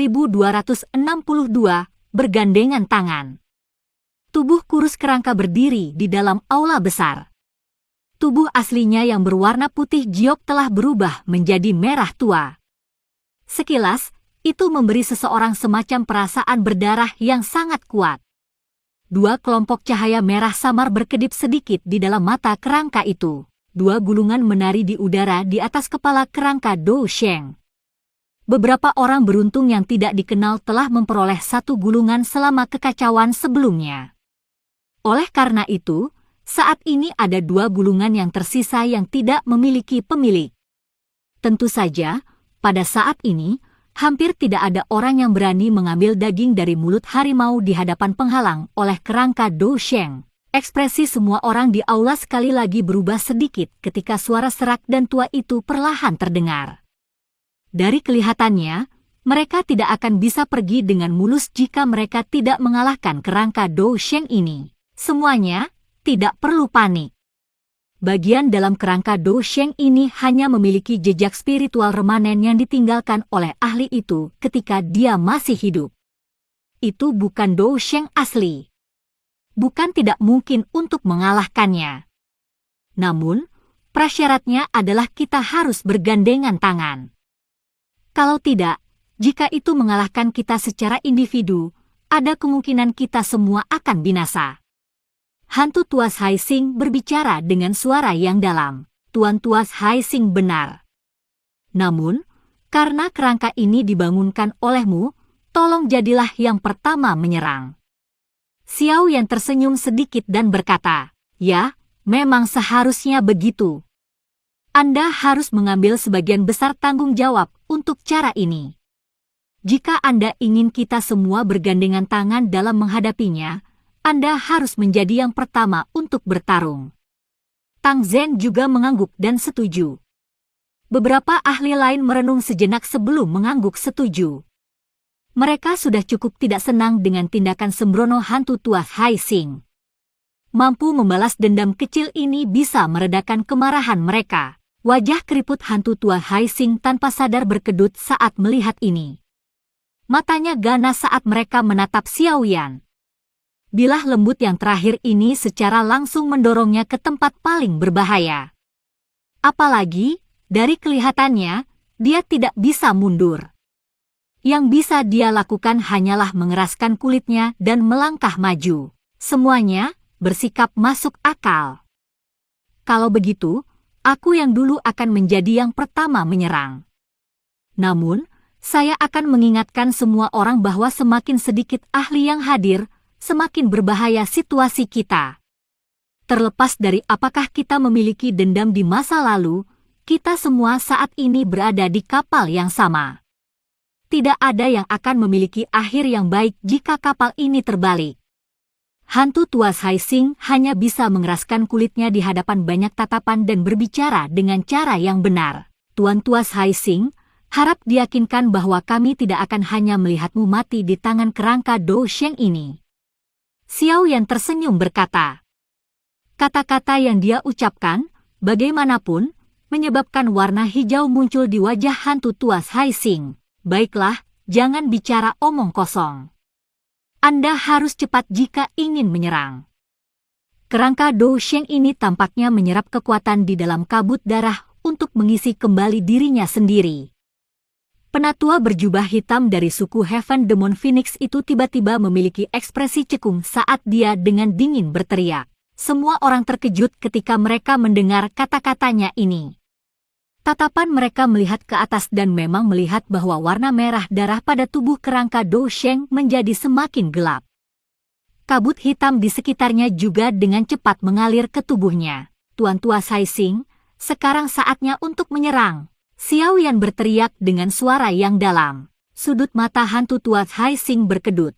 1262, bergandengan tangan. Tubuh kurus kerangka berdiri di dalam aula besar. Tubuh aslinya yang berwarna putih giok telah berubah menjadi merah tua. Sekilas, itu memberi seseorang semacam perasaan berdarah yang sangat kuat. Dua kelompok cahaya merah samar berkedip sedikit di dalam mata kerangka itu. Dua gulungan menari di udara di atas kepala kerangka Dou Sheng. Beberapa orang beruntung yang tidak dikenal telah memperoleh satu gulungan selama kekacauan sebelumnya. Oleh karena itu, saat ini ada dua gulungan yang tersisa yang tidak memiliki pemilik. Tentu saja, pada saat ini, hampir tidak ada orang yang berani mengambil daging dari mulut harimau di hadapan penghalang oleh kerangka Dou Sheng. Ekspresi semua orang di aula sekali lagi berubah sedikit ketika suara serak dan tua itu perlahan terdengar. Dari kelihatannya, mereka tidak akan bisa pergi dengan mulus jika mereka tidak mengalahkan kerangka Dou Sheng ini. Semuanya tidak perlu panik. Bagian dalam kerangka Dou Sheng ini hanya memiliki jejak spiritual remanen yang ditinggalkan oleh ahli itu ketika dia masih hidup. Itu bukan Dou Sheng asli. Bukan tidak mungkin untuk mengalahkannya. Namun, prasyaratnya adalah kita harus bergandengan tangan. Kalau tidak, jika itu mengalahkan kita secara individu, ada kemungkinan kita semua akan binasa. Hantu Tuas Hai Xing berbicara dengan suara yang dalam. Tuan Tuas Hai Xing benar. Namun, karena kerangka ini dibangunkan olehmu, tolong jadilah yang pertama menyerang. Xiao Yan tersenyum sedikit dan berkata, ya, memang seharusnya begitu. Anda harus mengambil sebagian besar tanggung jawab untuk cara ini. Jika Anda ingin kita semua bergandengan tangan dalam menghadapinya, Anda harus menjadi yang pertama untuk bertarung. Tang Zhen juga mengangguk dan setuju. Beberapa ahli lain merenung sejenak sebelum mengangguk setuju. Mereka sudah cukup tidak senang dengan tindakan sembrono hantu Tuas Hai Xing. Mampu membalas dendam kecil ini bisa meredakan kemarahan mereka. Wajah keriput hantu Tuas Hai Xing tanpa sadar berkedut saat melihat ini. Matanya ganas saat mereka menatap Xiao Yan. Bilah lembut yang terakhir ini secara langsung mendorongnya ke tempat paling berbahaya. Apalagi, dari kelihatannya, dia tidak bisa mundur. Yang bisa dia lakukan hanyalah mengeraskan kulitnya dan melangkah maju. Semuanya bersikap masuk akal. Kalau begitu, aku yang dulu akan menjadi yang pertama menyerang. Namun, saya akan mengingatkan semua orang bahwa semakin sedikit ahli yang hadir, semakin berbahaya situasi kita. Terlepas dari apakah kita memiliki dendam di masa lalu, kita semua saat ini berada di kapal yang sama. Tidak ada yang akan memiliki akhir yang baik jika kapal ini terbalik. Hantu Tuas Hai Xing hanya bisa mengeraskan kulitnya di hadapan banyak tatapan dan berbicara dengan cara yang benar. Tuan Tuas Hai Xing, harap diyakinkan bahwa kami tidak akan hanya melihatmu mati di tangan kerangka Dou Sheng ini. Xiao Yan tersenyum berkata. Kata-kata yang dia ucapkan, bagaimanapun, menyebabkan warna hijau muncul di wajah hantu Tuas Hai Xing. Baiklah, jangan bicara omong kosong. Anda harus cepat jika ingin menyerang. Kerangka Dou Sheng ini tampaknya menyerap kekuatan di dalam kabut darah untuk mengisi kembali dirinya sendiri. Penatua berjubah hitam dari suku Heaven Demon Phoenix itu tiba-tiba memiliki ekspresi cekung saat dia dengan dingin berteriak. Semua orang terkejut ketika mereka mendengar kata-katanya ini. Tatapan mereka melihat ke atas dan memang melihat bahwa warna merah darah pada tubuh kerangka Dou Sheng menjadi semakin gelap. Kabut hitam di sekitarnya juga dengan cepat mengalir ke tubuhnya. Tuan Tuas Hai Xing, sekarang saatnya untuk menyerang. Xiao Yan berteriak dengan suara yang dalam. Sudut mata hantu Tuas Hai Xing berkedut.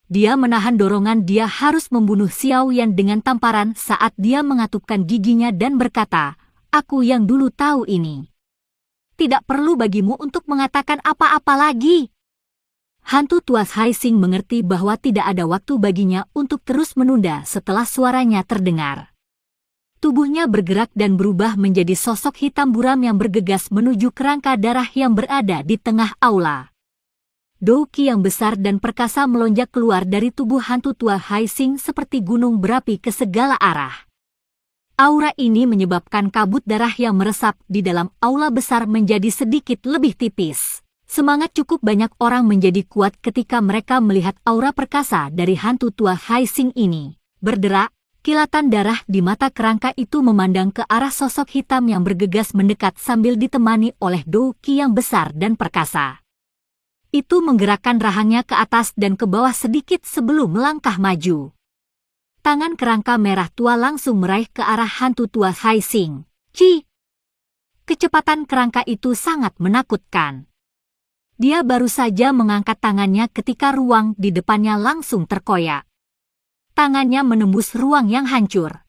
Dia menahan dorongan dia harus membunuh Xiao Yan dengan tamparan saat dia mengatupkan giginya dan berkata, aku yang dulu tahu ini. Tidak perlu bagimu untuk mengatakan apa-apa lagi. Hantu Tuas Hai Xing mengerti bahwa tidak ada waktu baginya untuk terus menunda setelah suaranya terdengar. Tubuhnya bergerak dan berubah menjadi sosok hitam buram yang bergegas menuju kerangka darah yang berada di tengah aula. Douqi yang besar dan perkasa melonjak keluar dari tubuh hantu tua Haixing seperti gunung berapi ke segala arah. Aura ini menyebabkan kabut darah yang meresap di dalam aula besar menjadi sedikit lebih tipis. Semangat cukup banyak orang menjadi kuat ketika mereka melihat aura perkasa dari hantu tua Haixing ini. Berderak, kilatan darah di mata kerangka itu memandang ke arah sosok hitam yang bergegas mendekat sambil ditemani oleh Douqi yang besar dan perkasa. Itu menggerakkan rahangnya ke atas dan ke bawah sedikit sebelum melangkah maju. Tangan kerangka merah tua langsung meraih ke arah hantu tua Haixing. Ci! Kecepatan kerangka itu sangat menakutkan. Dia baru saja mengangkat tangannya ketika ruang di depannya langsung terkoyak. Tangannya menembus ruang yang hancur.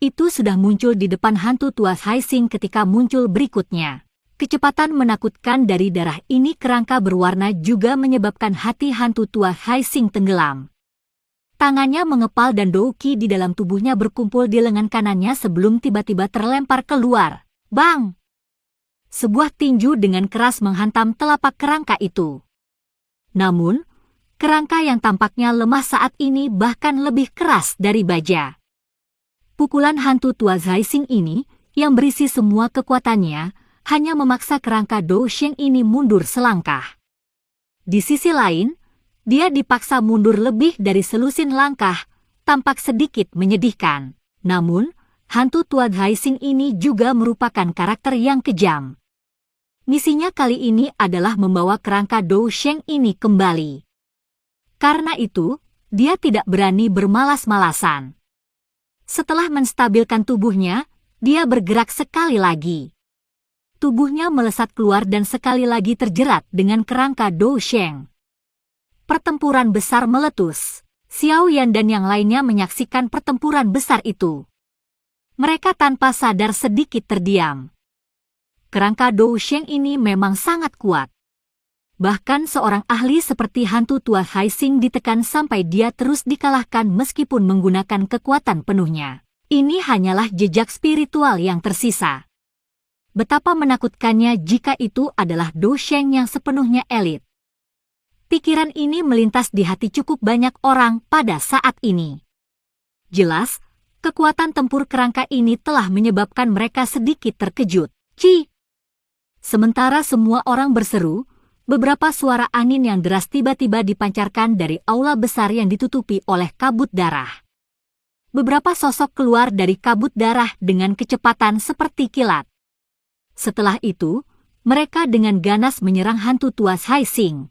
Itu sudah muncul di depan hantu tua Haixing ketika muncul berikutnya. Kecepatan menakutkan dari darah ini kerangka berwarna juga menyebabkan hati hantu tua Haixing tenggelam. Tangannya mengepal dan Douqi di dalam tubuhnya berkumpul di lengan kanannya sebelum tiba-tiba terlempar keluar. Bang! Sebuah tinju dengan keras menghantam telapak kerangka itu. Namun, kerangka yang tampaknya lemah saat ini bahkan lebih keras dari baja. Pukulan hantu tua Haixing ini, yang berisi semua kekuatannya, hanya memaksa kerangka Dousheng ini mundur selangkah. Di sisi lain, dia dipaksa mundur lebih dari selusin langkah, tampak sedikit menyedihkan. Namun, hantu tua Haixing ini juga merupakan karakter yang kejam. Misinya kali ini adalah membawa kerangka Dousheng ini kembali. Karena itu, dia tidak berani bermalas-malasan. Setelah menstabilkan tubuhnya, dia bergerak sekali lagi. Tubuhnya melesat keluar dan sekali lagi terjerat dengan kerangka Dousheng. Pertempuran besar meletus. Xiao Yan dan yang lainnya menyaksikan pertempuran besar itu. Mereka tanpa sadar sedikit terdiam. Kerangka Dousheng ini memang sangat kuat. Bahkan seorang ahli seperti hantu tua Haixing ditekan sampai dia terus dikalahkan meskipun menggunakan kekuatan penuhnya. Ini hanyalah jejak spiritual yang tersisa. Betapa menakutkannya jika itu adalah Dousheng yang sepenuhnya elit. Pikiran ini melintas di hati cukup banyak orang pada saat ini. Jelas, kekuatan tempur kerangka ini telah menyebabkan mereka sedikit terkejut. Ci! Sementara semua orang berseru, beberapa suara angin yang deras tiba-tiba dipancarkan dari aula besar yang ditutupi oleh kabut darah. Beberapa sosok keluar dari kabut darah dengan kecepatan seperti kilat. Setelah itu, mereka dengan ganas menyerang hantu tua Haixing.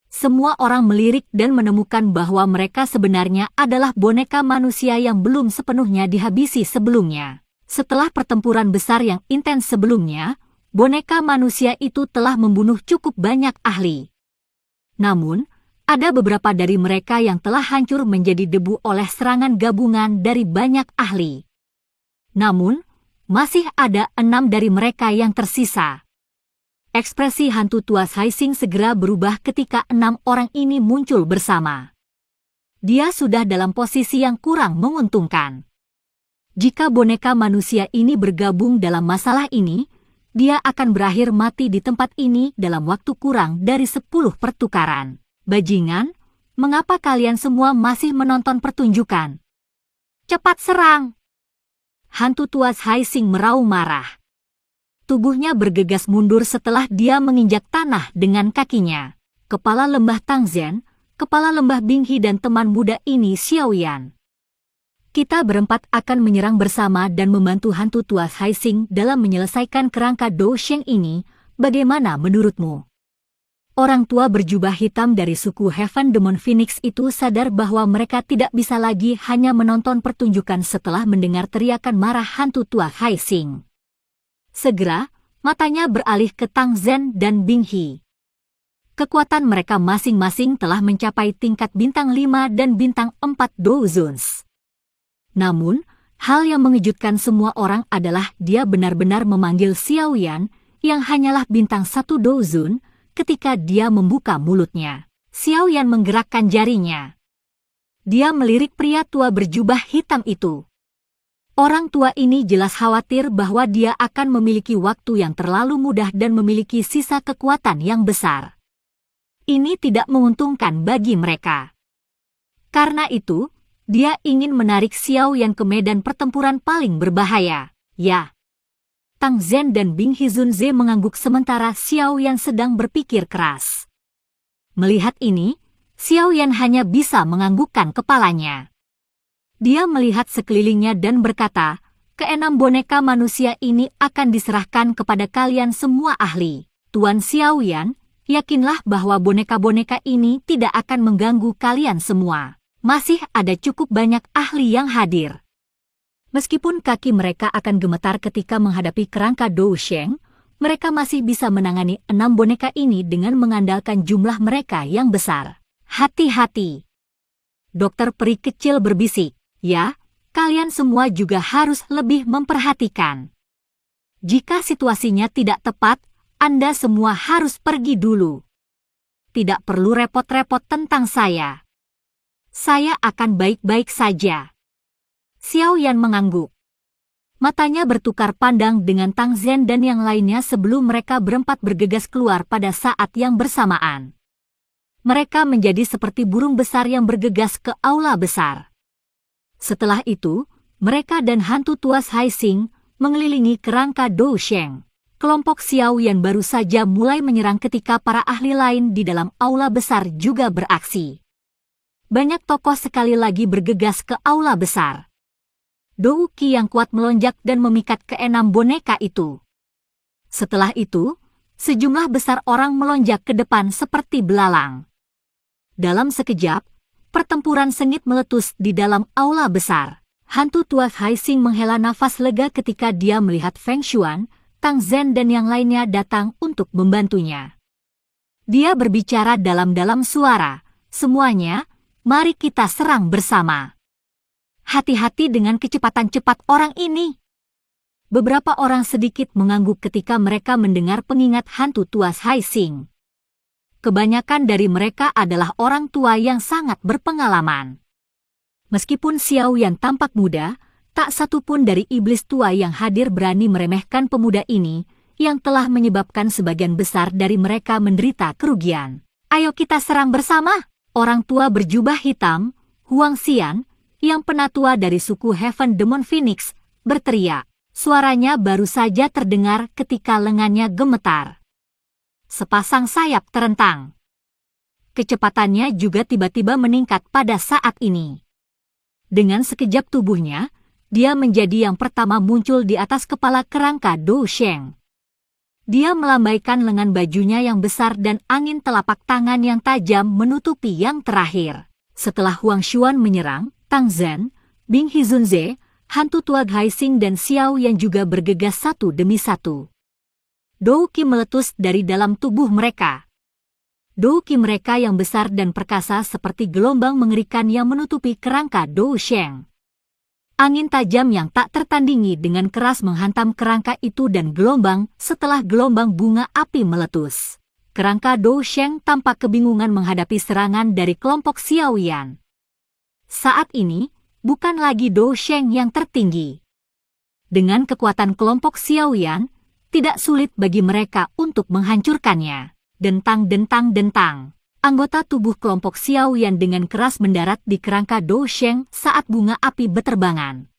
Semua orang melirik dan menemukan bahwa mereka sebenarnya adalah boneka manusia yang belum sepenuhnya dihabisi sebelumnya. Setelah pertempuran besar yang intens sebelumnya, boneka manusia itu telah membunuh cukup banyak ahli. Namun, ada beberapa dari mereka yang telah hancur menjadi debu oleh serangan gabungan dari banyak ahli. Namun, masih ada 6 dari mereka yang tersisa. Ekspresi hantu tua Haixing segera berubah ketika 6 orang ini muncul bersama. Dia sudah dalam posisi yang kurang menguntungkan. Jika boneka manusia ini bergabung dalam masalah ini, dia akan berakhir mati di tempat ini dalam waktu kurang dari 10 pertukaran. Bajingan, mengapa kalian semua masih menonton pertunjukan? Cepat serang! Hantu tua Haixing meraung marah. Tubuhnya bergegas mundur setelah dia menginjak tanah dengan kakinya. Kepala lembah Tangzhen, kepala lembah Binghi dan teman muda ini Xiao Yan. Kita berempat akan menyerang bersama dan membantu hantu tua Haixing dalam menyelesaikan kerangka Dousheng ini. Bagaimana menurutmu? Orang tua berjubah hitam dari suku Heaven Demon Phoenix itu sadar bahwa mereka tidak bisa lagi hanya menonton pertunjukan setelah mendengar teriakan marah hantu tua Haixing. Segera, matanya beralih ke Tangzhen dan Binghi. Kekuatan mereka masing-masing telah mencapai tingkat bintang 5 dan bintang 4 Douzons. Namun, hal yang mengejutkan semua orang adalah dia benar-benar memanggil Xiao Yan yang hanyalah bintang 1 Douzon. Ketika dia membuka mulutnya, Xiao Yan menggerakkan jarinya. Dia melirik pria tua berjubah hitam itu. Orang tua ini jelas khawatir bahwa dia akan memiliki waktu yang terlalu mudah dan memiliki sisa kekuatan yang besar. Ini tidak menguntungkan bagi mereka. Karena itu, dia ingin menarik Xiao Yan ke medan pertempuran paling berbahaya. Ya. Tang Zhen dan Bing Hizunze mengangguk sementara Xiao Yan sedang berpikir keras. Melihat ini, Xiao Yan hanya bisa menganggukkan kepalanya. Dia melihat sekelilingnya dan berkata, keenam boneka manusia ini akan diserahkan kepada kalian semua ahli. Tuan Xiao Yan, yakinlah bahwa boneka-boneka ini tidak akan mengganggu kalian semua. Masih ada cukup banyak ahli yang hadir. Meskipun kaki mereka akan gemetar ketika menghadapi kerangka Dou Sheng, mereka masih bisa menangani 6 boneka ini dengan mengandalkan jumlah mereka yang besar. Hati-hati. Dokter peri kecil berbisik, ya, kalian semua juga harus lebih memperhatikan. Jika situasinya tidak tepat, Anda semua harus pergi dulu. Tidak perlu repot-repot tentang saya. Saya akan baik-baik saja. Xiao Yan mengangguk. Matanya bertukar pandang dengan Tang Zhen dan yang lainnya sebelum mereka berempat bergegas keluar pada saat yang bersamaan. Mereka menjadi seperti burung besar yang bergegas ke aula besar. Setelah itu, mereka dan hantu tuas Hai Xing mengelilingi kerangka Dou Sheng. Kelompok Xiao Yan baru saja mulai menyerang ketika para ahli lain di dalam aula besar juga beraksi. Banyak tokoh sekali lagi bergegas ke aula besar. Dou Qi yang kuat melonjak dan memikat keenam boneka itu. Setelah itu, sejumlah besar orang melonjak ke depan seperti belalang. Dalam sekejap, pertempuran sengit meletus di dalam aula besar. Hantu tua Hai Xing menghela nafas lega ketika dia melihat Feng Xuan, Tang Zhen dan yang lainnya datang untuk membantunya. Dia berbicara dalam-dalam suara, semuanya, mari kita serang bersama. Hati-hati dengan kecepatan cepat orang ini. Beberapa orang sedikit mengangguk ketika mereka mendengar pengingat hantu tua Hai Xing. Kebanyakan dari mereka adalah orang tua yang sangat berpengalaman. Meskipun Xiao Yan tampak muda, tak satu pun dari iblis tua yang hadir berani meremehkan pemuda ini, yang telah menyebabkan sebagian besar dari mereka menderita kerugian. Ayo kita serang bersama! Orang tua berjubah hitam, Huang Xian, yang penatua dari suku Heaven Demon Phoenix, berteriak. Suaranya baru saja terdengar ketika lengannya gemetar. Sepasang sayap terentang. Kecepatannya juga tiba-tiba meningkat pada saat ini. Dengan sekejap tubuhnya, dia menjadi yang pertama muncul di atas kepala kerangka Dou Sheng. Dia melambaikan lengan bajunya yang besar dan angin telapak tangan yang tajam menutupi yang terakhir. Setelah Huang Xuan menyerang, Tang Zhen, Bing Hizunze, hantu tua Hai Xing dan Xiao yang juga bergegas satu demi satu. Dou Qi meletus dari dalam tubuh mereka. Dou Qi mereka yang besar dan perkasa seperti gelombang mengerikan yang menutupi kerangka Dou Sheng. Angin tajam yang tak tertandingi dengan keras menghantam kerangka itu dan gelombang setelah gelombang bunga api meletus. Kerangka Dou Sheng tampak kebingungan menghadapi serangan dari kelompok Xiao Yan. Saat ini, bukan lagi Dou Sheng yang tertinggi. Dengan kekuatan kelompok Xiao Yan, tidak sulit bagi mereka untuk menghancurkannya. Dentang-dentang-dentang. Anggota tubuh kelompok Xiao Yan dengan keras mendarat di kerangka Dou Sheng saat bunga api beterbangan.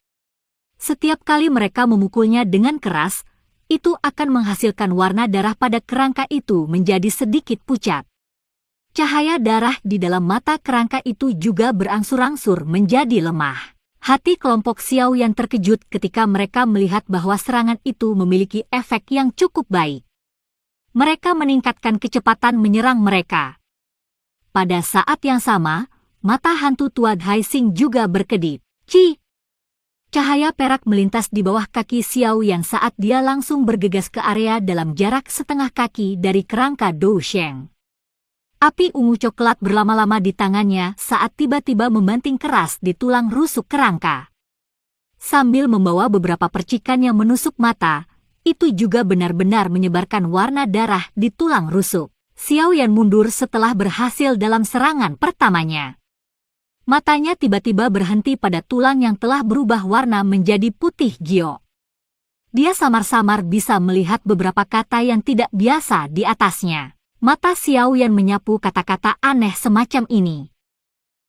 Setiap kali mereka memukulnya dengan keras, itu akan menghasilkan warna darah pada kerangka itu menjadi sedikit pucat. Cahaya darah di dalam mata kerangka itu juga berangsur-angsur menjadi lemah. Hati kelompok Xiao Yan terkejut ketika mereka melihat bahwa serangan itu memiliki efek yang cukup baik. Mereka meningkatkan kecepatan menyerang mereka. Pada saat yang sama, mata hantu tua Hai Xing juga berkedip. Ci! Cahaya perak melintas di bawah kaki Xiao Yan saat dia langsung bergegas ke area dalam jarak setengah kaki dari kerangka Dou Sheng. Api ungu coklat berlama-lama di tangannya saat tiba-tiba membanting keras di tulang rusuk kerangka. Sambil membawa beberapa percikan yang menusuk mata, itu juga benar-benar menyebarkan warna darah di tulang rusuk. Xiao Yan mundur setelah berhasil dalam serangan pertamanya. Matanya tiba-tiba berhenti pada tulang yang telah berubah warna menjadi putih giok. Dia samar-samar bisa melihat beberapa kata yang tidak biasa di atasnya. Mata Xiao Yan menyapu kata-kata aneh semacam ini.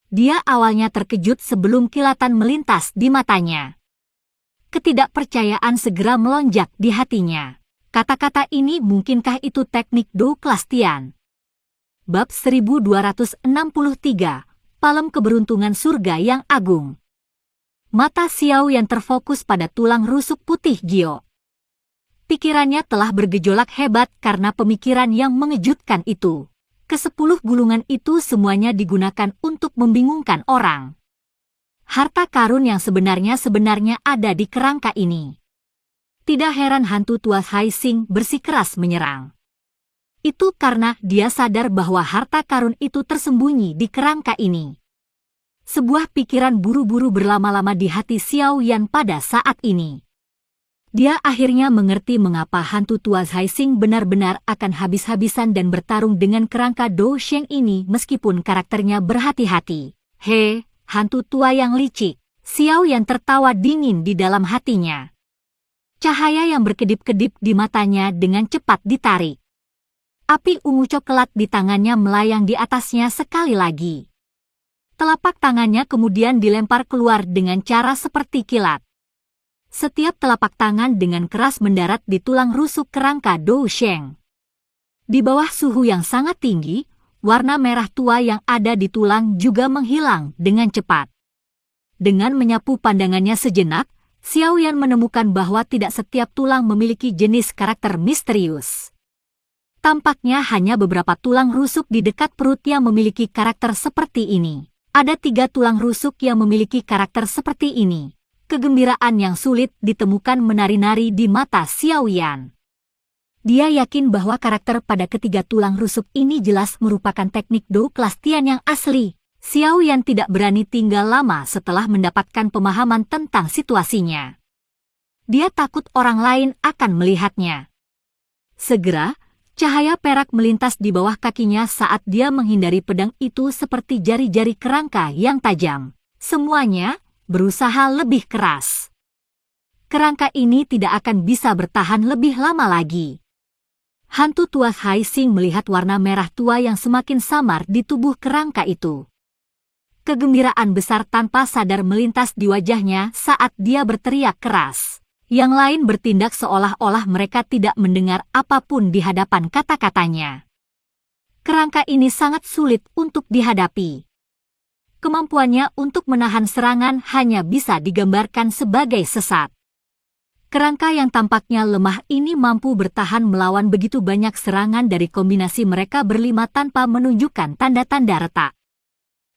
Dia awalnya terkejut sebelum kilatan melintas di matanya. Ketidakpercayaan segera melonjak di hatinya. Kata-kata ini mungkinkah itu teknik Do kelas Tian? Bab 1263, Palem Keberuntungan Surga yang Agung. Mata Xiao Yan terfokus pada tulang rusuk putih Giok. Pikirannya telah bergejolak hebat karena pemikiran yang mengejutkan itu. Ke-10 gulungan itu semuanya digunakan untuk membingungkan orang. Harta karun yang sebenarnya ada di kerangka ini. Tidak heran hantu tua Hai Xing bersikeras menyerang. Itu karena dia sadar bahwa harta karun itu tersembunyi di kerangka ini. Sebuah pikiran buru-buru berlama-lama di hati Xiao Yan pada saat ini. Dia akhirnya mengerti mengapa hantu tua Hai Xing benar-benar akan habis-habisan dan bertarung dengan kerangka Do Sheng ini meskipun karakternya berhati-hati. He, hantu tua yang licik. Xiao Yan tertawa dingin di dalam hatinya. Cahaya yang berkedip-kedip di matanya dengan cepat ditarik. Api ungu coklat di tangannya melayang di atasnya sekali lagi. Telapak tangannya kemudian dilempar keluar dengan cara seperti kilat. Setiap telapak tangan dengan keras mendarat di tulang rusuk kerangka Do Sheng. Di bawah suhu yang sangat tinggi, warna merah tua yang ada di tulang juga menghilang dengan cepat. Dengan menyapu pandangannya sejenak, Xiao Yan menemukan bahwa tidak setiap tulang memiliki jenis karakter misterius. Tampaknya hanya beberapa tulang rusuk di dekat perut yang memiliki karakter seperti ini. Ada 3 tulang rusuk yang memiliki karakter seperti ini. Kegembiraan yang sulit ditemukan menari-nari di mata Xiao Yan. Dia yakin bahwa karakter pada ketiga tulang rusuk ini jelas merupakan teknik Do kelas Tian yang asli. Xiao Yan tidak berani tinggal lama setelah mendapatkan pemahaman tentang situasinya. Dia takut orang lain akan melihatnya. Segera, cahaya perak melintas di bawah kakinya saat dia menghindari pedang itu seperti jari-jari kerangka yang tajam. Semuanya berusaha lebih keras. Kerangka ini tidak akan bisa bertahan lebih lama lagi. Hantu tua Hai Xing melihat warna merah tua yang semakin samar di tubuh kerangka itu. Kegembiraan besar tanpa sadar melintas di wajahnya saat dia berteriak keras. Yang lain bertindak seolah-olah mereka tidak mendengar apapun di hadapan kata-katanya. Kerangka ini sangat sulit untuk dihadapi. Kemampuannya untuk menahan serangan hanya bisa digambarkan sebagai sesat. Kerangka yang tampaknya lemah ini mampu bertahan melawan begitu banyak serangan dari kombinasi mereka berlima tanpa menunjukkan tanda-tanda retak.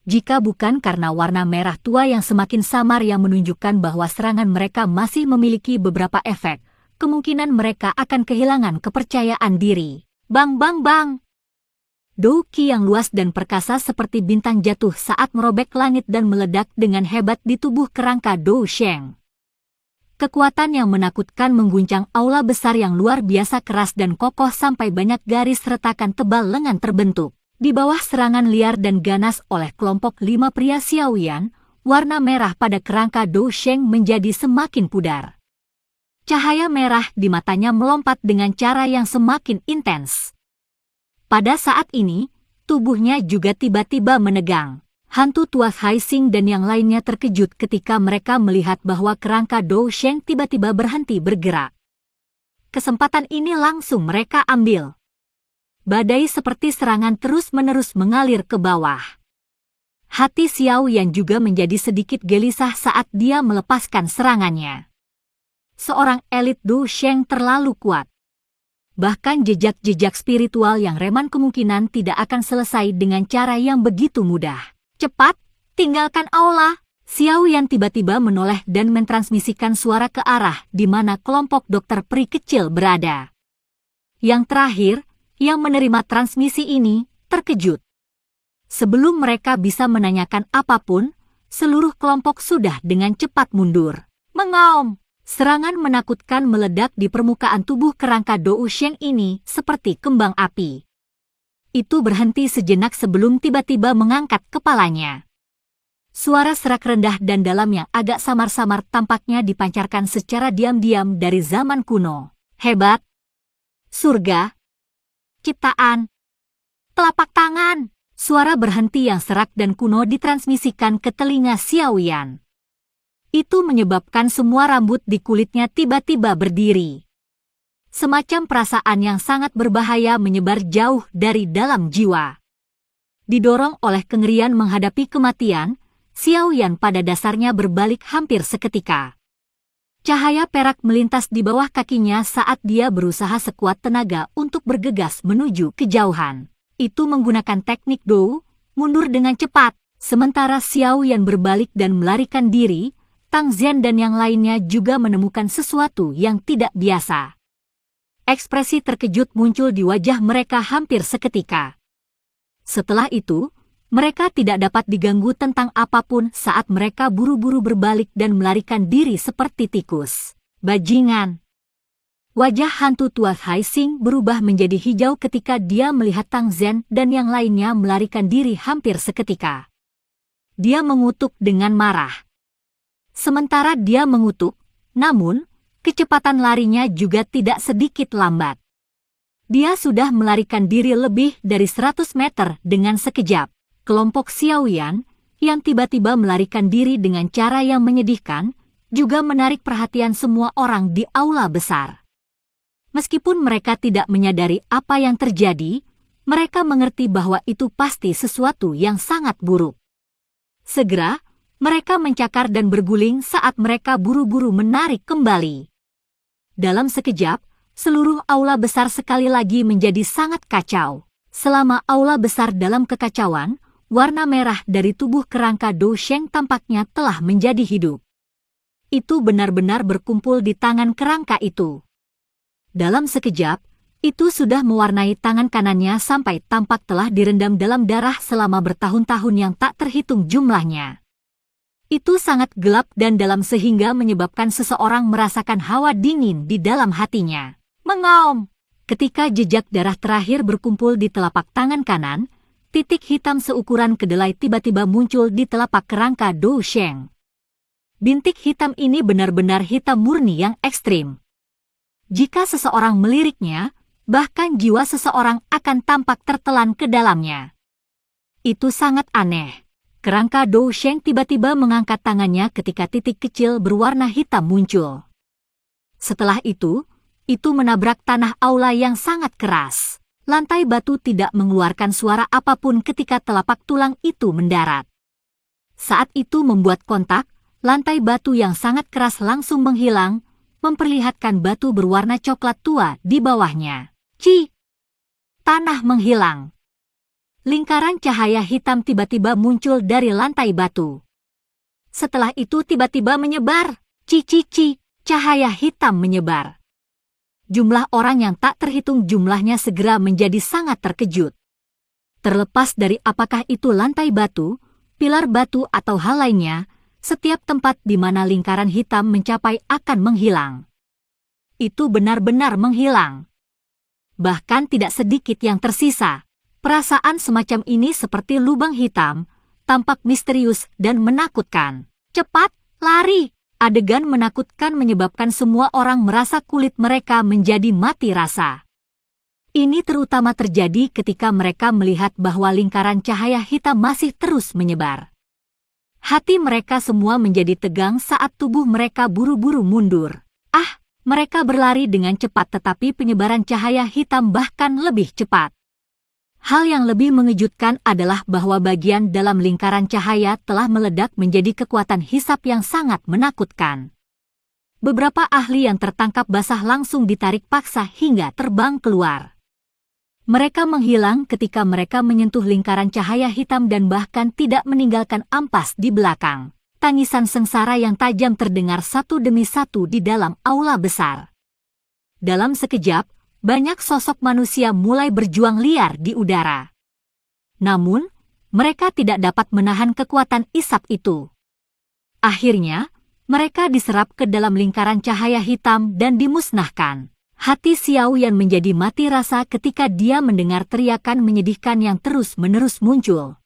Jika bukan karena warna merah tua yang semakin samar yang menunjukkan bahwa serangan mereka masih memiliki beberapa efek, kemungkinan mereka akan kehilangan kepercayaan diri. Bang bang bang! Do Qi yang luas dan perkasa seperti bintang jatuh saat merobek langit dan meledak dengan hebat di tubuh kerangka Do Sheng. Kekuatan yang menakutkan mengguncang aula besar yang luar biasa keras dan kokoh sampai banyak garis retakan tebal lengan terbentuk. Di bawah serangan liar dan ganas oleh kelompok 5 pria Xiao Yan, warna merah pada kerangka Do Sheng menjadi semakin pudar. Cahaya merah di matanya melompat dengan cara yang semakin intens. Pada saat ini, tubuhnya juga tiba-tiba menegang. Hantu tua Hai Xing dan yang lainnya terkejut ketika mereka melihat bahwa kerangka Do Sheng tiba-tiba berhenti bergerak. Kesempatan ini langsung mereka ambil. Badai seperti serangan terus-menerus mengalir ke bawah. Hati Xiao Yan juga menjadi sedikit gelisah saat dia melepaskan serangannya. Seorang elit Do Sheng terlalu kuat. Bahkan jejak-jejak spiritual yang reman kemungkinan tidak akan selesai dengan cara yang begitu mudah. Cepat, tinggalkan aula! Xiao Yan tiba-tiba menoleh dan mentransmisikan suara ke arah di mana kelompok dokter peri kecil berada. Yang terakhir, yang menerima transmisi ini, terkejut. Sebelum mereka bisa menanyakan apapun, seluruh kelompok sudah dengan cepat mundur. Mengaum! Serangan menakutkan meledak di permukaan tubuh kerangka Do Sheng ini seperti kembang api. Itu berhenti sejenak sebelum tiba-tiba mengangkat kepalanya. Suara serak rendah dan dalam yang agak samar-samar tampaknya dipancarkan secara diam-diam dari zaman kuno. Hebat! Surga! Ciptaan! Telapak tangan! Suara berhenti yang serak dan kuno ditransmisikan ke telinga Xiaoyan. Itu menyebabkan semua rambut di kulitnya tiba-tiba berdiri. Semacam perasaan yang sangat berbahaya menyebar jauh dari dalam jiwa. Didorong oleh kengerian menghadapi kematian, Xiaoyan pada dasarnya berbalik hampir seketika. Cahaya perak melintas di bawah kakinya saat dia berusaha sekuat tenaga untuk bergegas menuju kejauhan. Itu menggunakan teknik Dou, mundur dengan cepat. Sementara Xiaoyan berbalik dan melarikan diri, Tang Zhen dan yang lainnya juga menemukan sesuatu yang tidak biasa. Ekspresi terkejut muncul di wajah mereka hampir seketika. Setelah itu, mereka tidak dapat diganggu tentang apapun saat mereka buru-buru berbalik dan melarikan diri seperti tikus. Bajingan! Wajah hantu tua Haixing berubah menjadi hijau ketika dia melihat Tang Zhen dan yang lainnya melarikan diri hampir seketika. Dia mengutuk dengan marah. Sementara dia mengutuk, namun, kecepatan larinya juga tidak sedikit lambat. Dia sudah melarikan diri lebih dari 100 meter dengan sekejap. Kelompok Xiaoyan, yang tiba-tiba melarikan diri dengan cara yang menyedihkan, juga menarik perhatian semua orang di aula besar. Meskipun mereka tidak menyadari apa yang terjadi, mereka mengerti bahwa itu pasti sesuatu yang sangat buruk. Segera, mereka mencakar dan berguling saat mereka buru-buru menarik kembali. Dalam sekejap, seluruh aula besar sekali lagi menjadi sangat kacau. Selama aula besar dalam kekacauan, warna merah dari tubuh kerangka Dou Sheng tampaknya telah menjadi hidup. Itu benar-benar berkumpul di tangan kerangka itu. Dalam sekejap, itu sudah mewarnai tangan kanannya sampai tampak telah direndam dalam darah selama bertahun-tahun yang tak terhitung jumlahnya. Itu sangat gelap dan dalam sehingga menyebabkan seseorang merasakan hawa dingin di dalam hatinya. Mengaum! Ketika jejak darah terakhir berkumpul di telapak tangan kanan, titik hitam seukuran kedelai tiba-tiba muncul di telapak kerangka Dou Sheng. Bintik hitam ini benar-benar hitam murni yang ekstrim. Jika seseorang meliriknya, bahkan jiwa seseorang akan tampak tertelan ke dalamnya. Itu sangat aneh. Kerangka Dou Sheng tiba-tiba mengangkat tangannya ketika titik kecil berwarna hitam muncul. Setelah itu menabrak tanah aula yang sangat keras. Lantai batu tidak mengeluarkan suara apapun ketika telapak tulang itu mendarat. Saat itu membuat kontak, lantai batu yang sangat keras langsung menghilang, memperlihatkan batu berwarna coklat tua di bawahnya. Ci! Tanah menghilang. Lingkaran cahaya hitam tiba-tiba muncul dari lantai batu. Setelah itu tiba-tiba menyebar. Ci, cahaya hitam menyebar. Jumlah orang yang tak terhitung jumlahnya segera menjadi sangat terkejut. Terlepas dari apakah itu lantai batu, pilar batu atau hal lainnya, setiap tempat di mana lingkaran hitam mencapai akan menghilang. Itu benar-benar menghilang. Bahkan tidak sedikit yang tersisa. Perasaan semacam ini seperti lubang hitam, tampak misterius dan menakutkan. Cepat, lari! Adegan menakutkan menyebabkan semua orang merasa kulit mereka menjadi mati rasa. Ini terutama terjadi ketika mereka melihat bahwa lingkaran cahaya hitam masih terus menyebar. Hati mereka semua menjadi tegang saat tubuh mereka buru-buru mundur. Mereka berlari dengan cepat tetapi penyebaran cahaya hitam bahkan lebih cepat. Hal yang lebih mengejutkan adalah bahwa bagian dalam lingkaran cahaya telah meledak menjadi kekuatan hisap yang sangat menakutkan. Beberapa ahli yang tertangkap basah langsung ditarik paksa hingga terbang keluar. Mereka menghilang ketika mereka menyentuh lingkaran cahaya hitam dan bahkan tidak meninggalkan ampas di belakang. Tangisan sengsara yang tajam terdengar satu demi satu di dalam aula besar. Dalam sekejap, banyak sosok manusia mulai berjuang liar di udara. Namun, mereka tidak dapat menahan kekuatan isap itu. Akhirnya, mereka diserap ke dalam lingkaran cahaya hitam dan dimusnahkan. Hati Xiaoyan menjadi mati rasa ketika dia mendengar teriakan menyedihkan yang terus-menerus muncul.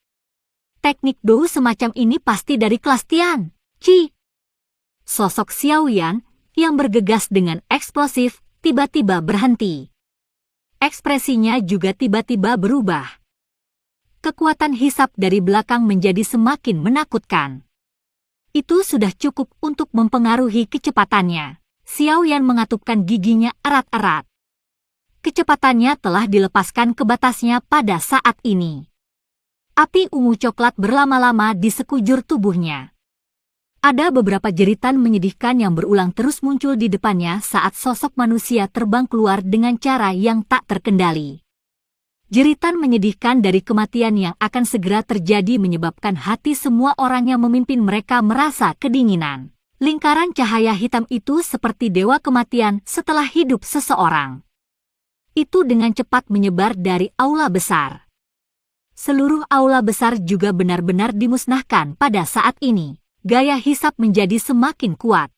Teknik Dou semacam ini pasti dari kelas Tian. Ci! Sosok Xiaoyan yang bergegas dengan eksplosif tiba-tiba berhenti. Ekspresinya juga tiba-tiba berubah. kekuatan hisap dari belakang menjadi semakin menakutkan. Itu sudah cukup untuk mempengaruhi kecepatannya. Xiao Yan mengatupkan giginya erat-erat. Kecepatannya telah dilepaskan ke batasnya pada saat ini. Api ungu coklat berlama-lama di sekujur tubuhnya. Ada beberapa jeritan menyedihkan yang berulang terus muncul di depannya saat sosok manusia terbang keluar dengan cara yang tak terkendali. Jeritan menyedihkan dari kematian yang akan segera terjadi menyebabkan hati semua orang yang memimpin mereka merasa kedinginan. Lingkaran cahaya hitam itu seperti dewa kematian setelah hidup seseorang. Itu dengan cepat menyebar dari aula besar. Seluruh aula besar juga benar-benar dimusnahkan pada saat ini. Gaya hisap menjadi semakin kuat.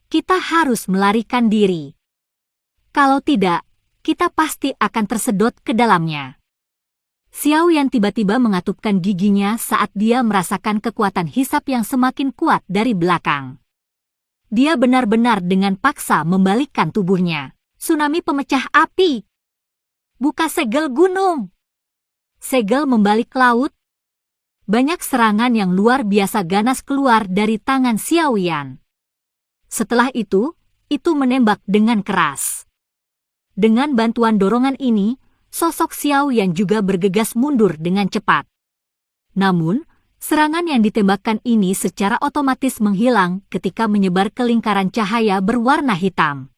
Kita harus melarikan diri. Kalau tidak, kita pasti akan tersedot ke dalamnya. Xiao Yan tiba-tiba mengatupkan giginya saat dia merasakan kekuatan hisap yang semakin kuat dari belakang. Dia benar-benar dengan paksa membalikkan tubuhnya. Tsunami pemecah api. Buka segel gunung. Segel membalik laut. Banyak serangan yang luar biasa ganas keluar dari tangan Xiao Yan. Setelah itu menembak dengan keras. Dengan bantuan dorongan ini, sosok Xiao Yan juga bergegas mundur dengan cepat. Namun, serangan yang ditembakkan ini secara otomatis menghilang ketika menyebar ke lingkaran cahaya berwarna hitam.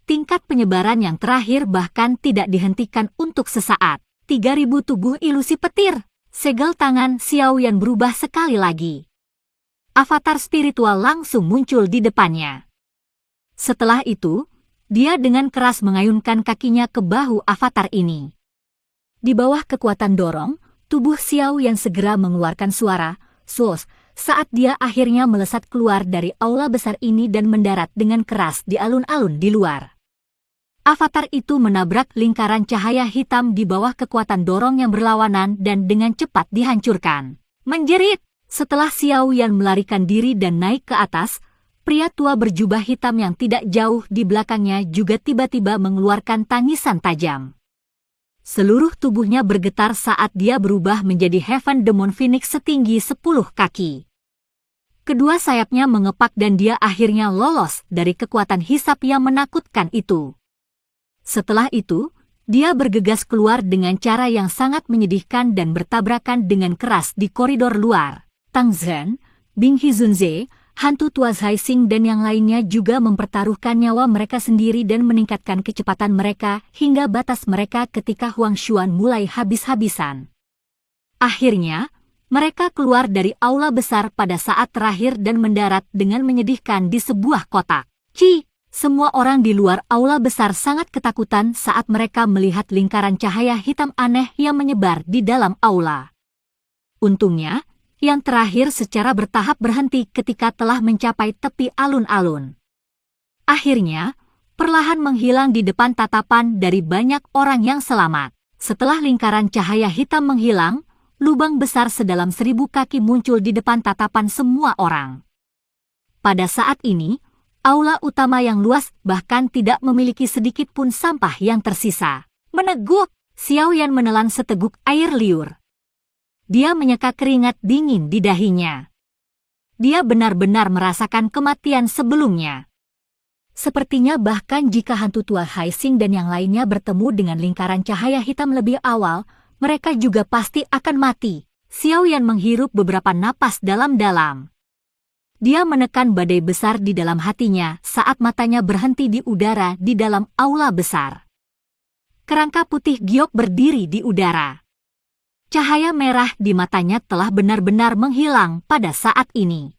Tingkat penyebaran yang terakhir bahkan tidak dihentikan untuk sesaat. 3.000 tubuh ilusi petir. Segel tangan Xiao Yan berubah sekali lagi. Avatar spiritual langsung muncul di depannya. Setelah itu, dia dengan keras mengayunkan kakinya ke bahu avatar ini. Di bawah kekuatan dorong, tubuh Xiao Yan segera mengeluarkan suara "sos" saat dia akhirnya melesat keluar dari aula besar ini dan mendarat dengan keras di alun-alun di luar. Avatar itu menabrak lingkaran cahaya hitam di bawah kekuatan dorong yang berlawanan dan dengan cepat dihancurkan. Menjerit, setelah Xiao Yan melarikan diri dan naik ke atas, pria tua berjubah hitam yang tidak jauh di belakangnya juga tiba-tiba mengeluarkan tangisan tajam. Seluruh tubuhnya bergetar saat dia berubah menjadi Heaven Demon Phoenix setinggi 10 kaki. Kedua sayapnya mengepak dan dia akhirnya lolos dari kekuatan hisap yang menakutkan itu. Setelah itu, dia bergegas keluar dengan cara yang sangat menyedihkan dan bertabrakan dengan keras di koridor luar. Tang Zhen, Bing Hizunze, hantu tua Zhai Xing dan yang lainnya juga mempertaruhkan nyawa mereka sendiri dan meningkatkan kecepatan mereka hingga batas mereka ketika Huang Xuan mulai habis-habisan. Akhirnya, mereka keluar dari aula besar pada saat terakhir dan mendarat dengan menyedihkan di sebuah kotak. Semua orang di luar aula besar sangat ketakutan saat mereka melihat lingkaran cahaya hitam aneh yang menyebar di dalam aula. Untungnya, yang terakhir secara bertahap berhenti ketika telah mencapai tepi alun-alun. Akhirnya, perlahan menghilang di depan tatapan dari banyak orang yang selamat. Setelah lingkaran cahaya hitam menghilang, lubang besar sedalam 1.000 kaki muncul di depan tatapan semua orang. Pada saat ini, aula utama yang luas bahkan tidak memiliki sedikit pun sampah yang tersisa. Meneguk, Xiao Yan menelan seteguk air liur. Dia menyeka keringat dingin di dahinya. Dia benar-benar merasakan kematian sebelumnya. Sepertinya bahkan jika hantu tua Hai Xing dan yang lainnya bertemu dengan lingkaran cahaya hitam lebih awal, mereka juga pasti akan mati. Xiao Yan menghirup beberapa napas dalam-dalam. Dia menekan badai besar di dalam hatinya saat matanya berhenti di udara di dalam aula besar. Kerangka putih giok berdiri di udara. Cahaya merah di matanya telah benar-benar menghilang pada saat ini.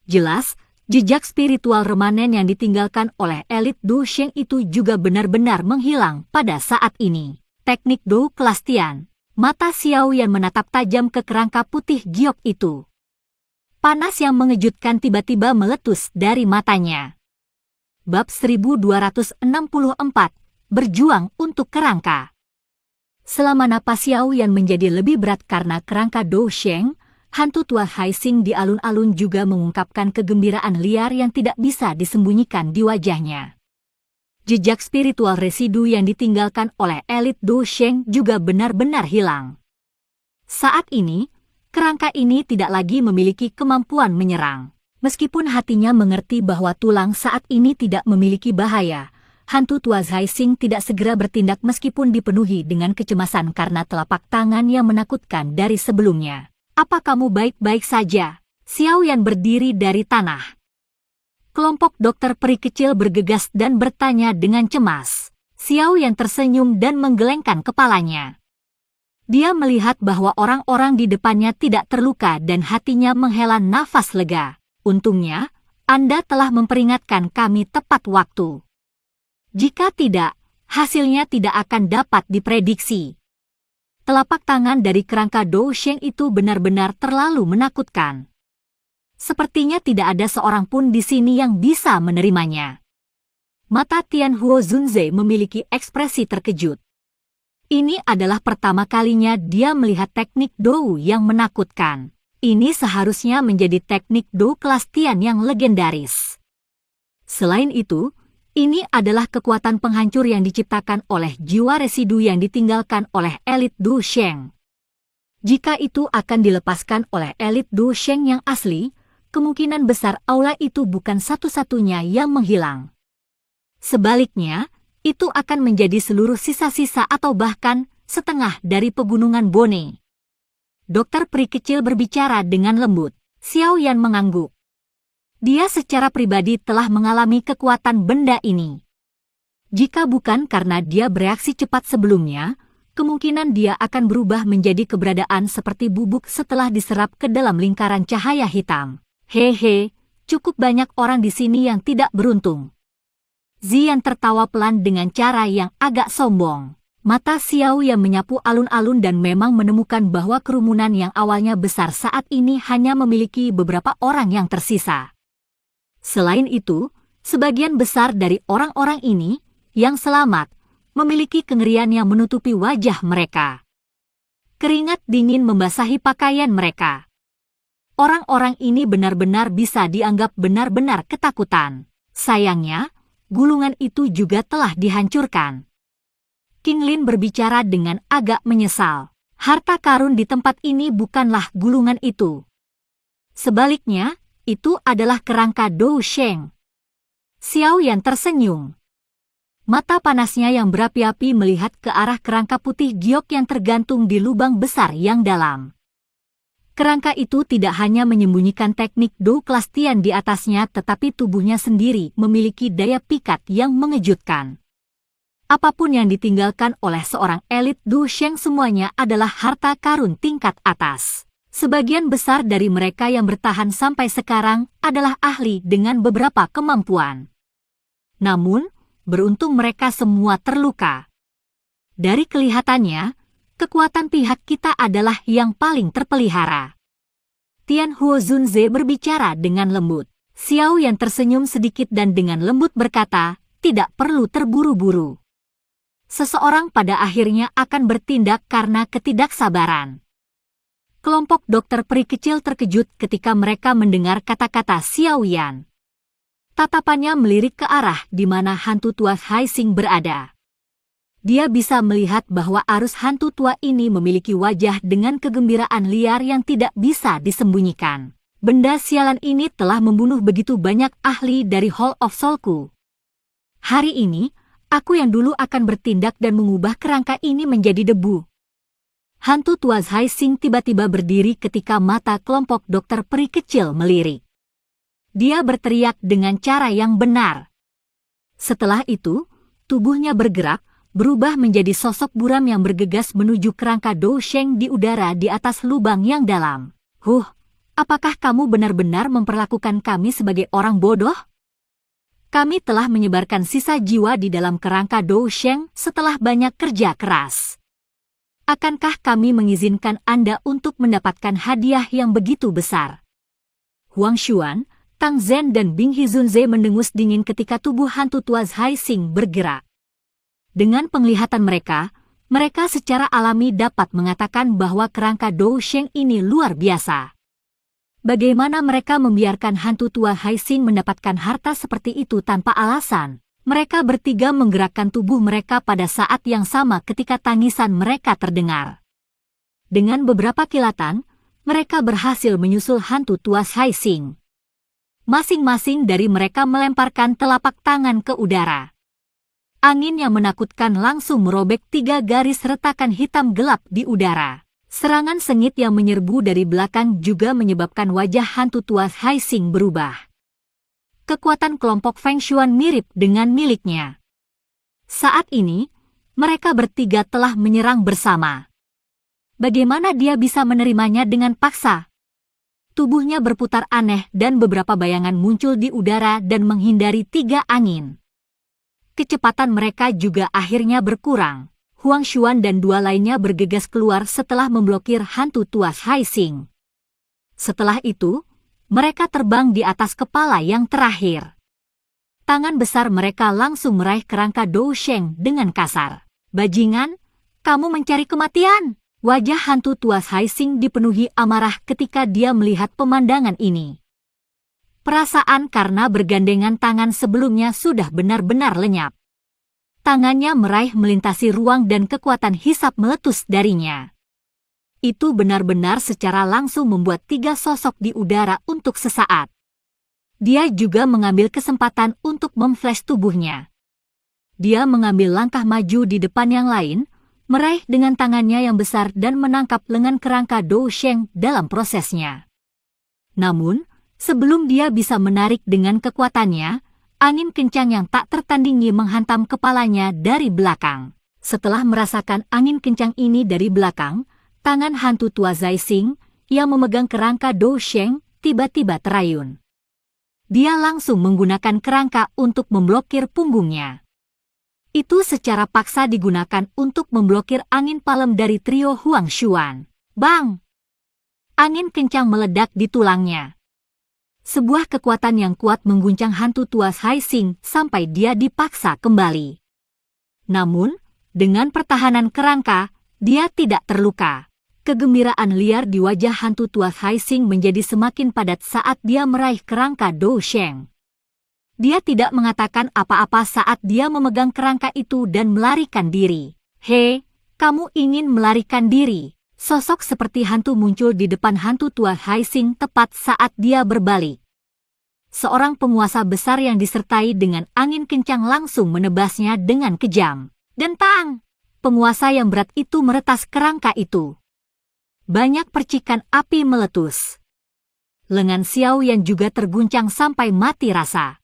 Jelas, jejak spiritual remanen yang ditinggalkan oleh elit Du Sheng itu juga benar-benar menghilang pada saat ini. Teknik Do kelas Tian. Mata Xiao Yan menatap tajam ke kerangka putih giok itu. Panas yang mengejutkan tiba-tiba meletus dari matanya. Bab 1264, Berjuang untuk Kerangka. Selama napas Xiao Yan menjadi lebih berat karena kerangka Do Sheng, hantu tua Hai Xing di alun-alun juga mengungkapkan kegembiraan liar yang tidak bisa disembunyikan di wajahnya. Jejak spiritual residu yang ditinggalkan oleh elit Do Sheng juga benar-benar hilang. Saat ini, kerangka ini tidak lagi memiliki kemampuan menyerang. Meskipun hatinya mengerti bahwa tulang saat ini tidak memiliki bahaya, hantu tua Zhai Xing tidak segera bertindak meskipun dipenuhi dengan kecemasan karena telapak tangan yang menakutkan dari sebelumnya. Apa kamu baik-baik saja? Xiao Yan berdiri dari tanah. Kelompok dokter peri kecil bergegas dan bertanya dengan cemas. Xiao Yan tersenyum dan menggelengkan kepalanya. Dia melihat bahwa orang-orang di depannya tidak terluka dan hatinya menghela nafas lega. Untungnya, Anda telah memperingatkan kami tepat waktu. Jika tidak, hasilnya tidak akan dapat diprediksi. Telapak tangan dari kerangka Dou Sheng itu benar-benar terlalu menakutkan. Sepertinya tidak ada seorang pun di sini yang bisa menerimanya. Mata Tian Huo Zunze memiliki ekspresi terkejut. Ini adalah pertama kalinya dia melihat teknik Dou yang menakutkan. Ini seharusnya menjadi teknik Dou kelas Tian yang legendaris. Selain itu, ini adalah kekuatan penghancur yang diciptakan oleh jiwa residu yang ditinggalkan oleh elit Dou Sheng. Jika itu akan dilepaskan oleh elit Dou Sheng yang asli, kemungkinan besar aula itu bukan satu-satunya yang menghilang. Sebaliknya, itu akan menjadi seluruh sisa-sisa atau bahkan setengah dari pegunungan Bone. Dokter peri kecil berbicara dengan lembut. Xiao Yan mengangguk. Dia secara pribadi telah mengalami kekuatan benda ini. Jika bukan karena dia bereaksi cepat sebelumnya, kemungkinan dia akan berubah menjadi keberadaan seperti bubuk setelah diserap ke dalam lingkaran cahaya hitam. Hehe, cukup banyak orang di sini yang tidak beruntung. Zian tertawa pelan dengan cara yang agak sombong. Mata Xiao Yan menyapu alun-alun dan memang menemukan bahwa kerumunan yang awalnya besar saat ini hanya memiliki beberapa orang yang tersisa. Selain itu, sebagian besar dari orang-orang ini yang selamat memiliki kengerian yang menutupi wajah mereka. Keringat dingin membasahi pakaian mereka. Orang-orang ini benar-benar bisa dianggap benar-benar ketakutan. Sayangnya, gulungan itu juga telah dihancurkan. King Lin berbicara dengan agak menyesal. Harta karun di tempat ini bukanlah gulungan itu. Sebaliknya, itu adalah kerangka Dou Sheng. Xiao Yan tersenyum. Mata panasnya yang berapi-api melihat ke arah kerangka putih giok yang tergantung di lubang besar yang dalam. Kerangka itu tidak hanya menyembunyikan teknik Dou kelas Tian di atasnya, tetapi tubuhnya sendiri memiliki daya pikat yang mengejutkan. Apapun yang ditinggalkan oleh seorang elit Dou Sheng semuanya adalah harta karun tingkat atas. Sebagian besar dari mereka yang bertahan sampai sekarang adalah ahli dengan beberapa kemampuan. Namun, beruntung mereka semua terluka. Dari kelihatannya, kekuatan pihak kita adalah yang paling terpelihara. Tian Huo Zunze berbicara dengan lembut. Xiao Yan tersenyum sedikit dan dengan lembut berkata, tidak perlu terburu-buru. Seseorang pada akhirnya akan bertindak karena ketidaksabaran. Kelompok dokter peri kecil terkejut ketika mereka mendengar kata-kata Xiao Yan. Tatapannya melirik ke arah di mana hantu tua Hai Xing berada. Dia bisa melihat bahwa arus hantu tua ini memiliki wajah dengan kegembiraan liar yang tidak bisa disembunyikan. Benda sialan ini telah membunuh begitu banyak ahli dari Hall of Soulku. Hari ini, aku yang dulu akan bertindak dan mengubah kerangka ini menjadi debu. Hantu tua Hai Xing tiba-tiba berdiri ketika mata kelompok dokter peri kecil melirik. Dia berteriak dengan cara yang benar. Setelah itu, tubuhnya bergerak, berubah menjadi sosok buram yang bergegas menuju kerangka Dou Sheng di udara di atas lubang yang dalam. Apakah kamu benar-benar memperlakukan kami sebagai orang bodoh? Kami telah menyebarkan sisa jiwa di dalam kerangka Dou Sheng setelah banyak kerja keras. Akankah kami mengizinkan Anda untuk mendapatkan hadiah yang begitu besar? Huang Xuan, Tang Zhen dan Bing Hizunze mendengus dingin ketika tubuh hantu tua Hai Xing bergerak. Dengan penglihatan mereka, mereka secara alami dapat mengatakan bahwa kerangka Dou Sheng ini luar biasa. Bagaimana mereka membiarkan hantu tua Hai Xing mendapatkan harta seperti itu tanpa alasan? Mereka bertiga menggerakkan tubuh mereka pada saat yang sama ketika tangisan mereka terdengar. Dengan beberapa kilatan, mereka berhasil menyusul hantu tuas Haixing. Masing-masing dari mereka melemparkan telapak tangan ke udara. Angin yang menakutkan langsung merobek 3 garis retakan hitam gelap di udara. Serangan sengit yang menyerbu dari belakang juga menyebabkan wajah hantu tuas Haixing berubah. Kekuatan kelompok Feng Xuan mirip dengan miliknya. Saat ini, mereka bertiga telah menyerang bersama. Bagaimana dia bisa menerimanya dengan paksa? Tubuhnya berputar aneh dan beberapa bayangan muncul di udara dan menghindari 3 angin. Kecepatan mereka juga akhirnya berkurang. Huang Xuan dan 2 lainnya bergegas keluar setelah memblokir hantu tuas Haixing. Setelah itu, mereka terbang di atas kepala yang terakhir. Tangan besar mereka langsung meraih kerangka Dou Sheng dengan kasar. Bajingan, kamu mencari kematian! Wajah hantu tuas Haixing dipenuhi amarah ketika dia melihat pemandangan ini. Perasaan karena bergandengan tangan sebelumnya sudah benar-benar lenyap. Tangannya meraih melintasi ruang dan kekuatan hisap meletus darinya. Itu benar-benar secara langsung membuat 3 sosok di udara untuk sesaat. Dia juga mengambil kesempatan untuk memflash tubuhnya. Dia mengambil langkah maju di depan yang lain, meraih dengan tangannya yang besar dan menangkap lengan kerangka Dou Sheng dalam prosesnya. Namun, sebelum dia bisa menarik dengan kekuatannya, angin kencang yang tak tertandingi menghantam kepalanya dari belakang. Setelah merasakan angin kencang ini dari belakang, tangan hantu tua Haixing yang memegang kerangka Dou Sheng tiba-tiba terayun. Dia langsung menggunakan kerangka untuk memblokir punggungnya. Itu secara paksa digunakan untuk memblokir angin palem dari trio Huang Xuan. Bang! Angin kencang meledak di tulangnya. Sebuah kekuatan yang kuat mengguncang hantu tuas Haixing sampai dia dipaksa kembali. Namun, dengan pertahanan kerangka, dia tidak terluka. Kegembiraan liar di wajah hantu tuas Haixing menjadi semakin padat saat dia meraih kerangka Dou Sheng. Dia tidak mengatakan apa-apa saat dia memegang kerangka itu dan melarikan diri. Hei, kamu ingin melarikan diri? Sosok seperti hantu muncul di depan hantu tua Haixing tepat saat dia berbalik. Seorang penguasa besar yang disertai dengan angin kencang langsung menebasnya dengan kejam. Dentang! Penguasa yang berat itu meretas kerangka itu. Banyak percikan api meletus. Lengan Xiao Yan juga terguncang sampai mati rasa.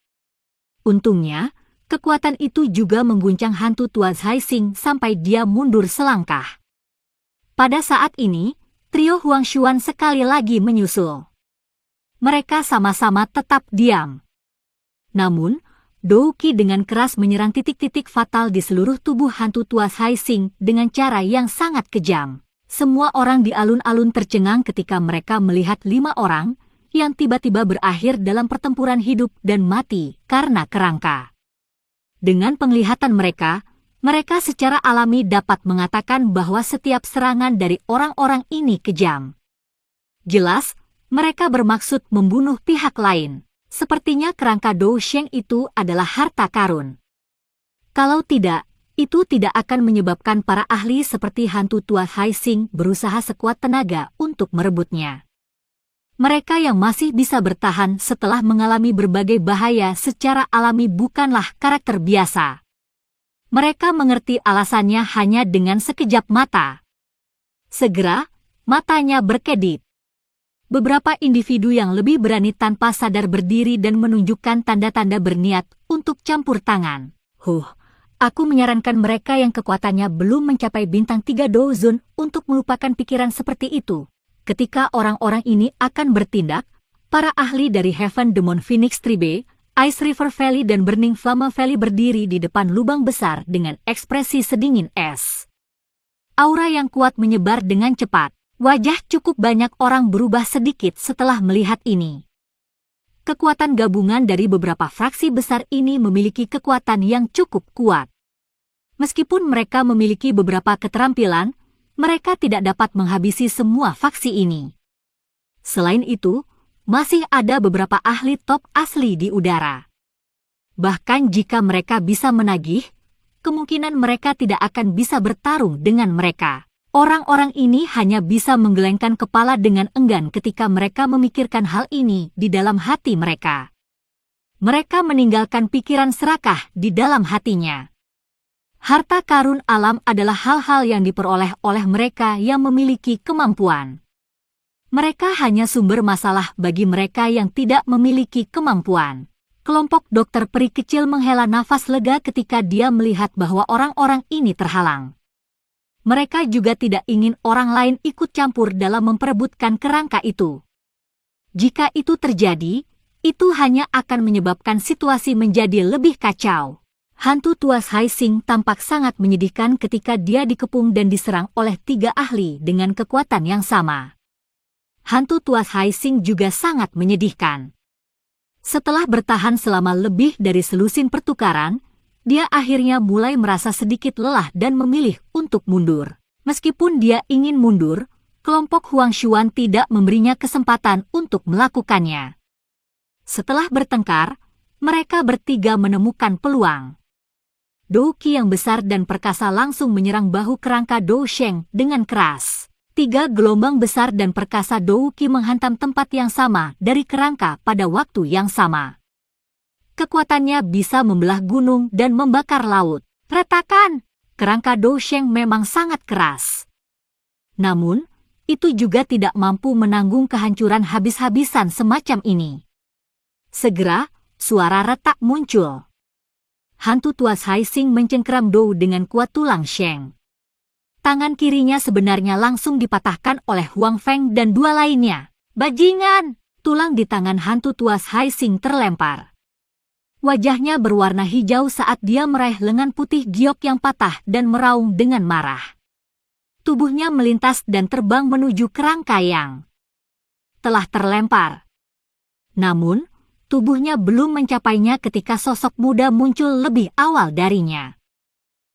Untungnya, kekuatan itu juga mengguncang hantu tua Haixing sampai dia mundur selangkah. Pada saat ini, trio Huang Xuan sekali lagi menyusul. Mereka sama-sama tetap diam. Namun, Dou Qi dengan keras menyerang titik-titik fatal di seluruh tubuh hantu tua Haixing dengan cara yang sangat kejam. Semua orang di alun-alun tercengang ketika mereka melihat 5 orang yang tiba-tiba berakhir dalam pertempuran hidup dan mati karena kerangka. Dengan penglihatan mereka, mereka secara alami dapat mengatakan bahwa setiap serangan dari orang-orang ini kejam. Jelas, mereka bermaksud membunuh pihak lain. Sepertinya kerangka Dou Sheng itu adalah harta karun. Kalau tidak, itu tidak akan menyebabkan para ahli seperti hantu tua Haixing berusaha sekuat tenaga untuk merebutnya. Mereka yang masih bisa bertahan setelah mengalami berbagai bahaya secara alami bukanlah karakter biasa. Mereka mengerti alasannya hanya dengan sekejap mata. Segera, matanya berkedip. Beberapa individu yang lebih berani tanpa sadar berdiri dan menunjukkan tanda-tanda berniat untuk campur tangan. Aku menyarankan mereka yang kekuatannya belum mencapai bintang 3 Douzun untuk melupakan pikiran seperti itu. Ketika orang-orang ini akan bertindak, para ahli dari Heaven Demon Phoenix Tribe, Ice River Valley dan Burning Flame Valley berdiri di depan lubang besar dengan ekspresi sedingin es. Aura yang kuat menyebar dengan cepat. Wajah cukup banyak orang berubah sedikit setelah melihat ini. Kekuatan gabungan dari beberapa fraksi besar ini memiliki kekuatan yang cukup kuat. Meskipun mereka memiliki beberapa keterampilan, mereka tidak dapat menghabisi semua faksi ini. Selain itu, masih ada beberapa ahli top asli di udara. Bahkan jika mereka bisa menagih, kemungkinan mereka tidak akan bisa bertarung dengan mereka. Orang-orang ini hanya bisa menggelengkan kepala dengan enggan ketika mereka memikirkan hal ini di dalam hati mereka. Mereka meninggalkan pikiran serakah di dalam hatinya. Harta karun alam adalah hal-hal yang diperoleh oleh mereka yang memiliki kemampuan. Mereka hanya sumber masalah bagi mereka yang tidak memiliki kemampuan. Kelompok dokter peri kecil menghela nafas lega ketika dia melihat bahwa orang-orang ini terhalang. Mereka juga tidak ingin orang lain ikut campur dalam memperebutkan kerangka itu. Jika itu terjadi, itu hanya akan menyebabkan situasi menjadi lebih kacau. Hantu tuas Haising tampak sangat menyedihkan ketika dia dikepung dan diserang oleh 3 ahli dengan kekuatan yang sama. Hantu tuas Haising juga sangat menyedihkan. Setelah bertahan selama lebih dari selusin pertukaran, dia akhirnya mulai merasa sedikit lelah dan memilih untuk mundur. Meskipun dia ingin mundur, kelompok Huang Xuan tidak memberinya kesempatan untuk melakukannya. Setelah bertengkar, mereka bertiga menemukan peluang. Dou Qi yang besar dan perkasa langsung menyerang bahu kerangka Dou Sheng dengan keras. 3 gelombang besar dan perkasa Dou Qi menghantam tempat yang sama dari kerangka pada waktu yang sama. Kekuatannya bisa membelah gunung dan membakar laut. Retakan! Kerangka Dou Sheng memang sangat keras. Namun, itu juga tidak mampu menanggung kehancuran habis-habisan semacam ini. Segera, suara retak muncul. Hantu tuas Haising mencengkeram Dou dengan kuat tulang Sheng. Tangan kirinya sebenarnya langsung dipatahkan oleh Huang Feng dan 2 lainnya. Bajingan! Tulang di tangan hantu tuas Haising terlempar. Wajahnya berwarna hijau saat dia meraih lengan putih giok yang patah dan meraung dengan marah. Tubuhnya melintas dan terbang menuju kerangka yang telah terlempar. Namun, tubuhnya belum mencapainya ketika sosok muda muncul lebih awal darinya.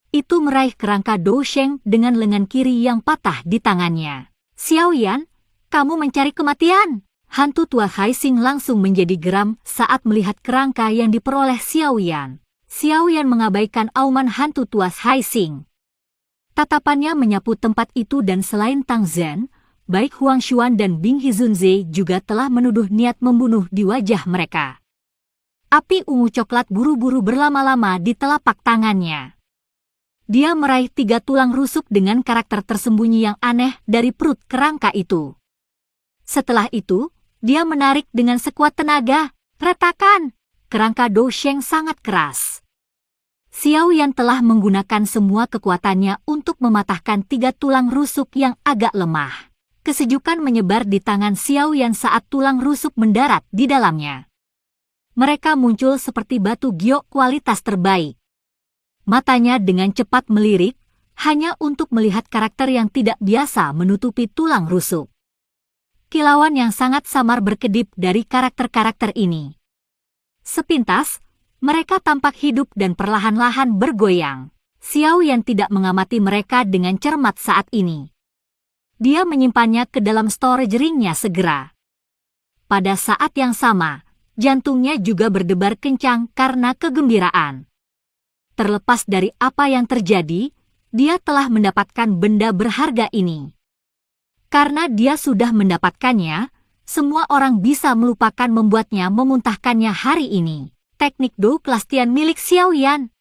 Itu meraih kerangka Dou Sheng dengan lengan kiri yang patah di tangannya. Xiaoyan, kamu mencari kematian! Hantu tua Haising langsung menjadi geram saat melihat kerangka yang diperoleh Xiaoyan. Xiaoyan mengabaikan auman hantu tuas Haising. Tatapannya menyapu tempat itu dan selain Tang Zhen, baik Huang Xuan dan Bing Hizunze juga telah menuduh niat membunuh di wajah mereka. Api ungu coklat buru-buru berlama-lama di telapak tangannya. Dia meraih 3 tulang rusuk dengan karakter tersembunyi yang aneh dari perut kerangka itu. Setelah itu, dia menarik dengan sekuat tenaga. Retakan! Kerangka Dou Sheng sangat keras. Xiaoyan telah menggunakan semua kekuatannya untuk mematahkan 3 tulang rusuk yang agak lemah. Kesejukan menyebar di tangan Xiaoyan saat tulang rusuk mendarat di dalamnya. Mereka muncul seperti batu giok kualitas terbaik. Matanya dengan cepat melirik, hanya untuk melihat karakter yang tidak biasa menutupi tulang rusuk. Kilauan yang sangat samar berkedip dari karakter-karakter ini. Sepintas, mereka tampak hidup dan perlahan-lahan bergoyang. Xiaoyan tidak mengamati mereka dengan cermat saat ini. Dia menyimpannya ke dalam storage ring-nya segera. Pada saat yang sama, jantungnya juga berdebar kencang karena kegembiraan. Terlepas dari apa yang terjadi, dia telah mendapatkan benda berharga ini. Karena dia sudah mendapatkannya, semua orang bisa melupakan membuatnya memuntahkannya hari ini. Teknik Dou Klastian milik Xiaoyan.